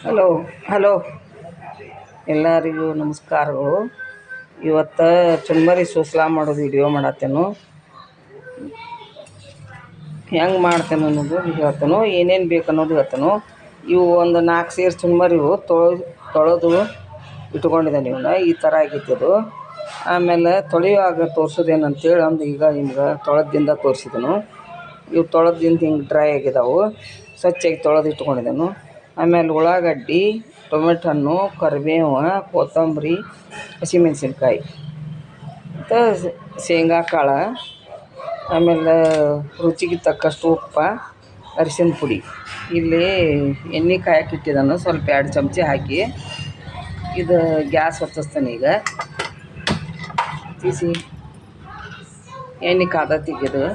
Hello hello ಎಲ್ಲರಿಗೂ ನಮಸ್ಕಾರಗಳು. ಇವತ್ತು ಚುರ್ಮರಿ ಸೂಸ್ಲಾ ಮಾಡೋದು ವಿಡಿಯೋ ಮಾಡತ್ತೇನು. ಹೆಂಗೆ ಮಾಡ್ತೇನೆ ಅನ್ನೋದು ಹೇಳ್ತೇನೆ, ಏನೇನು ಬೇಕು ಅನ್ನೋದು ಹೇಳ್ತೇನೆ. ಇವು ಒಂದು 4 ಸೇರು ಚುರ್ಮರಿವು ತೊಳೆದು ಇಟ್ಕೊಂಡಿದ್ದೇನೆ. ಇವನ್ನ ಈ ಥರ ಆಗಿತ್ತದು. ಆಮೇಲೆ ತೊಳೆಯುವಾಗ ತೋರಿಸೋದೇನಂತೇಳಿ ಈಗ ನಿಮ್ಗೆ ತೊಳೆದಿಂದ ತೋರಿಸಿದನು. ಇವು ತೊಳೆದಿಂದ ಹಿಂಗೆ ಡ್ರೈ ಆಗಿದ್ದಾವೆ, ಸ್ವಚ್ಛಾಗಿ ತೊಳೆದು ಇಟ್ಕೊಂಡಿದ್ದೇನೆ. ಆಮೇಲೆ ಉಳ್ಳಾಗಡ್ಡಿ, ಟೊಮೆಟೊ ಹಣ್ಣು, ಕರಿಬೇವು, ಕೊತ್ತಂಬರಿ, ಹಸಿಮೆಣ್ಸಿನ್ಕಾಯಿ ಮತ್ತು ಶೇಂಗಾ ಕಾಳು, ಆಮೇಲೆ ರುಚಿಗೆ ತಕ್ಕಷ್ಟು ಉಪ್ಪು, ಅರಿಶಿನ ಪುಡಿ. ಇಲ್ಲಿ ಎಣ್ಣೆ ಕಾಯಕ್ಕೆ ಇಟ್ಟಿದ್ದಾನು, ಸ್ವಲ್ಪ 2 ಚಮಚ ಹಾಕಿ. ಇದು ಗ್ಯಾಸ್ ಹೊತ್ತಿಸ್ತಾನೆ. ಈಗ తీసి ಎಣ್ಣೆ ಕಾದತ್ತಿಗಿದು.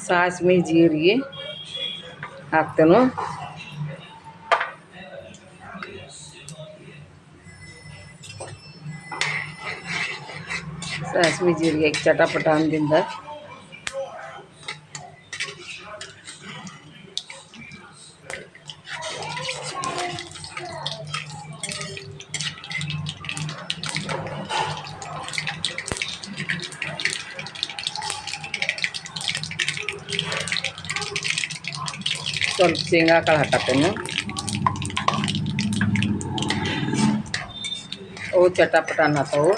ಸಾಸ್ಮಿ ಜೀರಿಗೆ ಹಾಕ್ತೇನೆ. ಸಾಸ್ಮಿ ಜೀರಿಗೆ ಚಟಪಟ ಅಂದಿಂದ ಸ್ವಲ್ಪ ಶೇಂಗಾ ಕಾಳು ಹಾಕತ್ತೇನೆ. ಅವು ಚಟಪಟ ಅನ್ನತ್ತವು.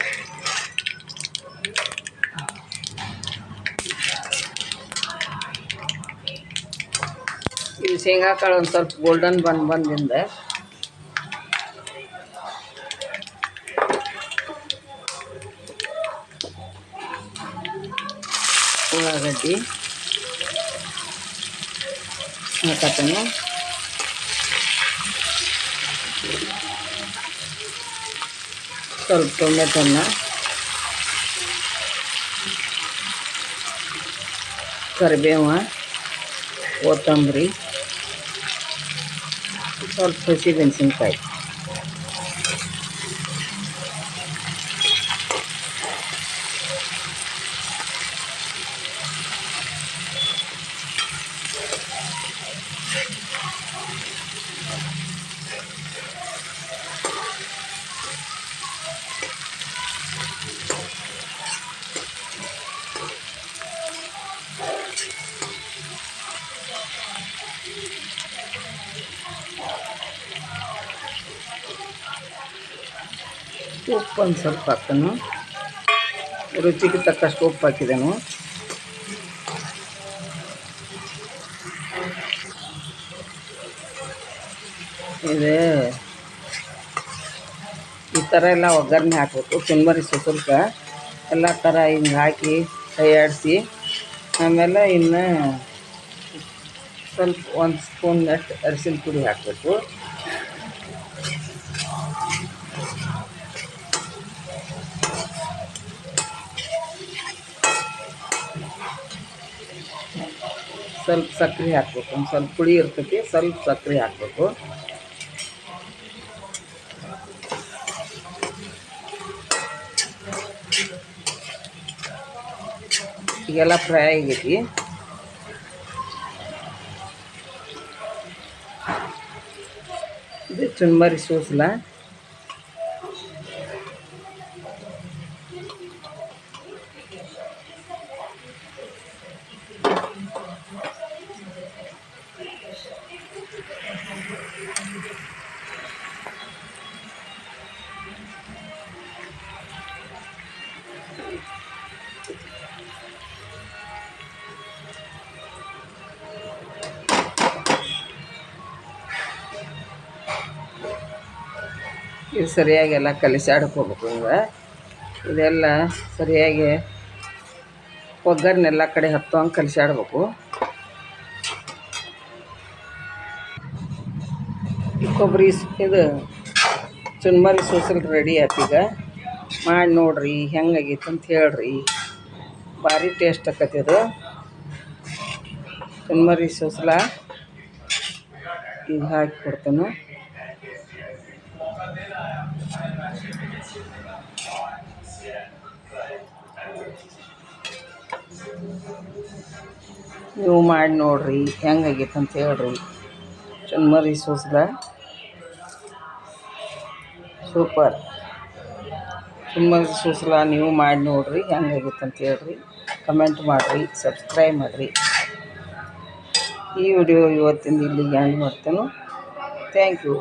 ಇದು ಶೇಂಗಾ ಕಾಳು ಒಂದು ಸ್ವಲ್ಪ ಗೋಲ್ಡನ್ ಬಂದಿಂದ ಉಳ್ಳಾಗಡ್ಡಿ ಹಾಕತ್ತೇನೆ. ಸ್ವಲ್ಪ ಟೊಮೆಟೊನ್ನ, ಕರಿಬೇವು, ಕೊತ್ತಂಬರಿ, ಸ್ವಲ್ಪ ಹಸಿಮೆಣ್ಸಿನ್ಕಾಯಿ. ಉಪ್ಪು ಒಂದು ಸ್ವಲ್ಪ ಹಾಕ್ತೇನೆ. ರುಚಿಗೆ ತಕ್ಕಷ್ಟು ಉಪ್ಪು ಹಾಕಿದೆನು. ಇದು ಈ ಥರ ಎಲ್ಲ ಒಗ್ಗರಣೆ ಹಾಕಬೇಕು. ಚುರ್ಮರಿ ಸುಸಲ್ಕ ಎಲ್ಲ ಥರ ಹಿಂಗೆ ಹಾಕಿ ಕೈ ಆಡಿಸಿ, ಆಮೇಲೆ ಇನ್ನು ಸ್ವಲ್ಪ 1 ಸ್ಪೂನ್ನಷ್ಟು ಅರಿಶಿನ ಪುಡಿ ಹಾಕಬೇಕು. ಸ್ವಲ್ಪ ಸಕ್ಕರೆ ಹಾಕ್ಬೇಕು. ಒಂದು ಸ್ವಲ್ಪ ಪುಡಿ ಇರ್ತೈತಿ, ಸ್ವಲ್ಪ ಸಕ್ಕರೆ ಹಾಕಬೇಕು. ಈಗೆಲ್ಲ ಫ್ರೈ ಆಗೈತಿ. ಇದು ಚುರ್ಮರಿ ಸೂಸ್ಲ. ಇದು ಸರಿಯಾಗಿ ಎಲ್ಲ ಕಲಿಸಾಡ್ಕೋಬೇಕು. ಹಿಂಗೆ ಇದೆಲ್ಲ ಸರಿಯಾಗಿ ಒಗ್ಗರಣೆ ಎಲ್ಲ ಕಡೆ ಹತ್ತುವಂಗೆ ಕಲಿಸಾಡ್ಬೇಕು. ಕೊಬ್ಬರಿ ಇದು ಚುರ್ಮರಿ ಸೂಸಲ್ ರೆಡಿ ಆಯ್ತೀಗ. ಮಾಡಿ ನೋಡಿರಿ, ಹೆಂಗಾಗೈತೆ ಅಂತ ಹೇಳ್ರಿ. ಭಾರಿ ಟೇಸ್ಟ್ ಆಕತಿ ಅದು ಚುರ್ಮರಿ ಸೂಸ್ಲ. ಈಗ ಹಾಕಿ ಕೊಡ್ತೇನೆ. ನೀವು ಮಾಡಿ ನೋಡಿರಿ ಹೆಂಗಾಗೈತೆ ಅಂತ ಹೇಳ್ರಿ. ಚುರ್ಮರಿ ಸೂಸ್ಲ ಸೂಪರ್. ಚುರ್ಮರಿ ಸೂಸ್ಲ ನೀವು ಮಾಡಿ ನೋಡಿರಿ ಹೆಂಗಾಗೈತೆ ಅಂತ ಹೇಳ್ರಿ. ಕಮೆಂಟ್ ಮಾಡಿರಿ, ಸಬ್ಸ್ಕ್ರೈಬ್ ಮಾಡಿರಿ. ಈ ವಿಡಿಯೋ ಇವತ್ತಿಂದ ಇಲ್ಲಿಗೆ ಎಂಡ್ ಮಾಡ್ತೇನೆ. Thank you.